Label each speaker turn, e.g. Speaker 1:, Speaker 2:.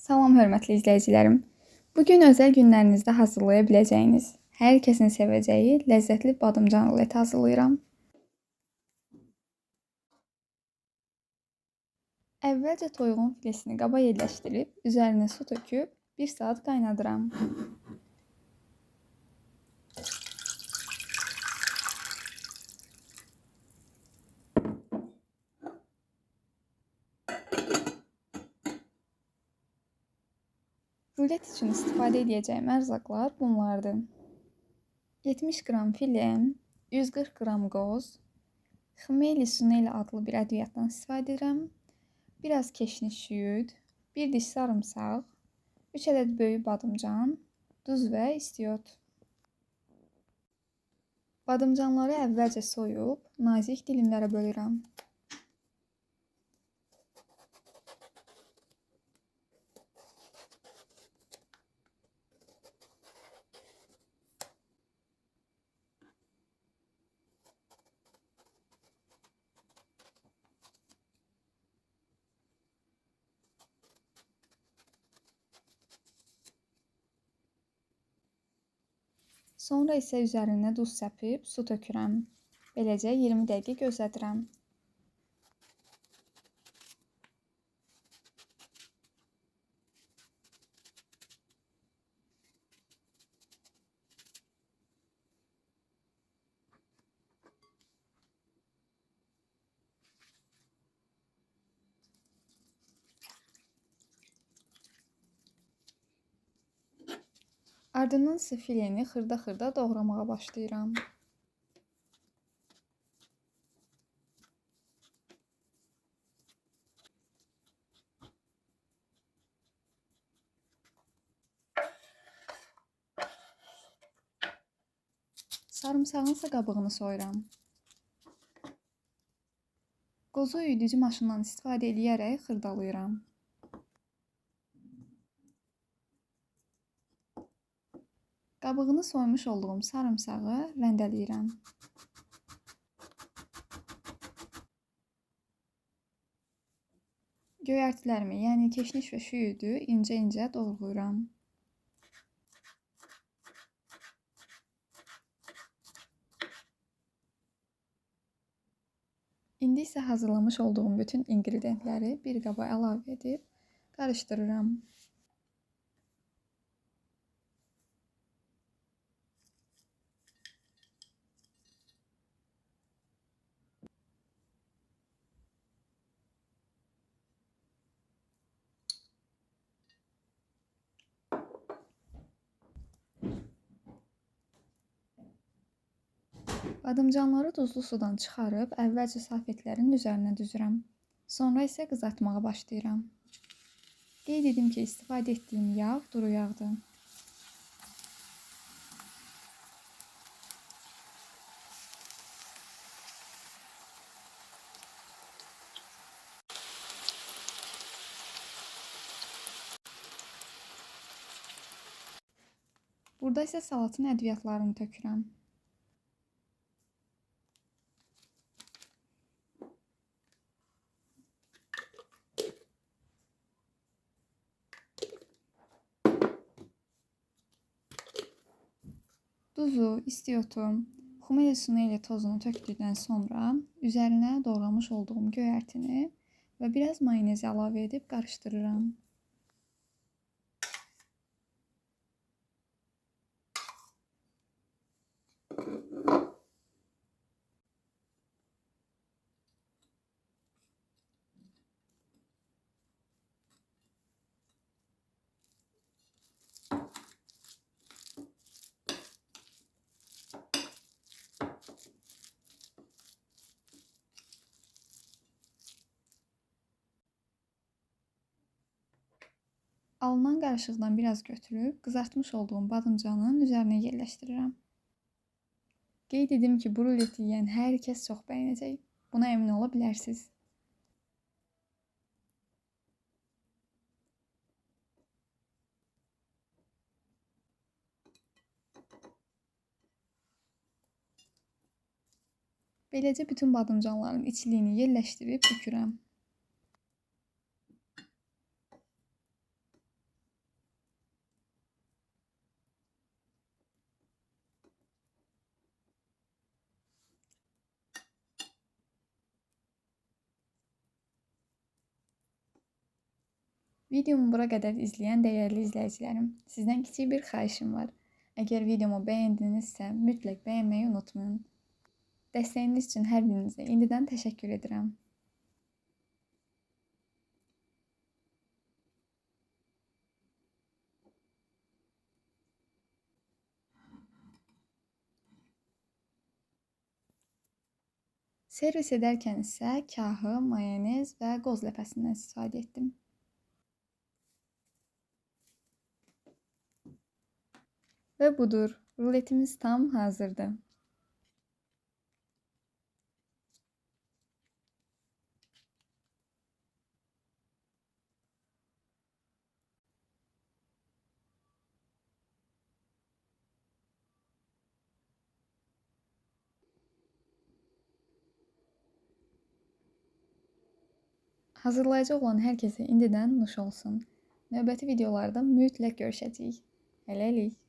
Speaker 1: Salam hörmətli izləyicilərim. Bugün özəl günlərinizdə hazırlaya biləcəyiniz, hər kəsin sevəcəyi ləzzətli badımcan ruleti hazırlayıram. Əvvəlcə toyuğun filesini qaba yerləşdirib, üzərinə su töküb 1 saat qaynadıram. Rulet üçün istifadə edəcəyim ərzaqlar bunlardır. 70 qram filə, 140 qram qoz, xmeli suneli adlı bir ədviyyatdan istifadə edirəm, biraz keşniş şüyüd, 1 diş sarımsaq, 3 ədəd böyük badımcan, duz və istiot. Badımcanları əvvəlcə soyub, nazik dilimlərə bölürəm. Sonra isə üzərinə duz səpib su tökürəm. Beləcə 20 dəqiqə gözlədirəm. Ardından isə fileni xırda-xırda doğramağa başlayıram. Sarımsağın isə qabığını soyuram. Qozu üyüdücü maşından istifadə edərək xırdalayıram. Qabığını soymuş olduğum sarımsağı rəndələyirəm. Göyərtilərimi, yəni keşniş və şüyüdü incə-incə doğrayıram. İndi isə hazırlamış olduğum bütün inqridiyentləri bir qaba əlavə edib qarışdırıram. Badımcanları duzlu sudan çıxarıb əvvəlcə salfetlərin üzərinə düzürəm. Sonra isə qızartmağa başlayıram. Qeyd edim ki, istifadə etdiyim yağ duru yağdır. Burada isə salatın ədviyyatlarını tökürəm. Duzu, istiotu, xmeli suneli tozunu tökdükdən sonra üzərinə doğramış olduğum göyərtini və biraz mayonezi əlavə edib qarışdırıram. Alınan qarışıqdan biraz götürüb qızartmış olduğum badımcanın üzərinə yerləşdirirəm. Qeyd edim ki, bu ruleti yeyən hər kəs çox bəyənəcək. Buna əmin ola bilərsiniz. Beləcə bütün badımcanların içliyini yerləşdirib bükürəm. Videomu bura qədər izləyən dəyərli izləyicilərim, sizdən kiçik bir xahişim var. Əgər videomu bəyəndinizsə, mütləq bəyənməyi unutmayın. Dəstəyiniz üçün hər birinizə indidən təşəkkür edirəm. Servis edərkən isə kahı, mayonez və qoz ləpəsindən istifadə etdim. Və budur, ruletimiz tam hazırdır. Hazırlayıcı olan hər kəsə indidən nuş olsun. Növbəti videolarda mütləq görüşəcəyik. Hələlik.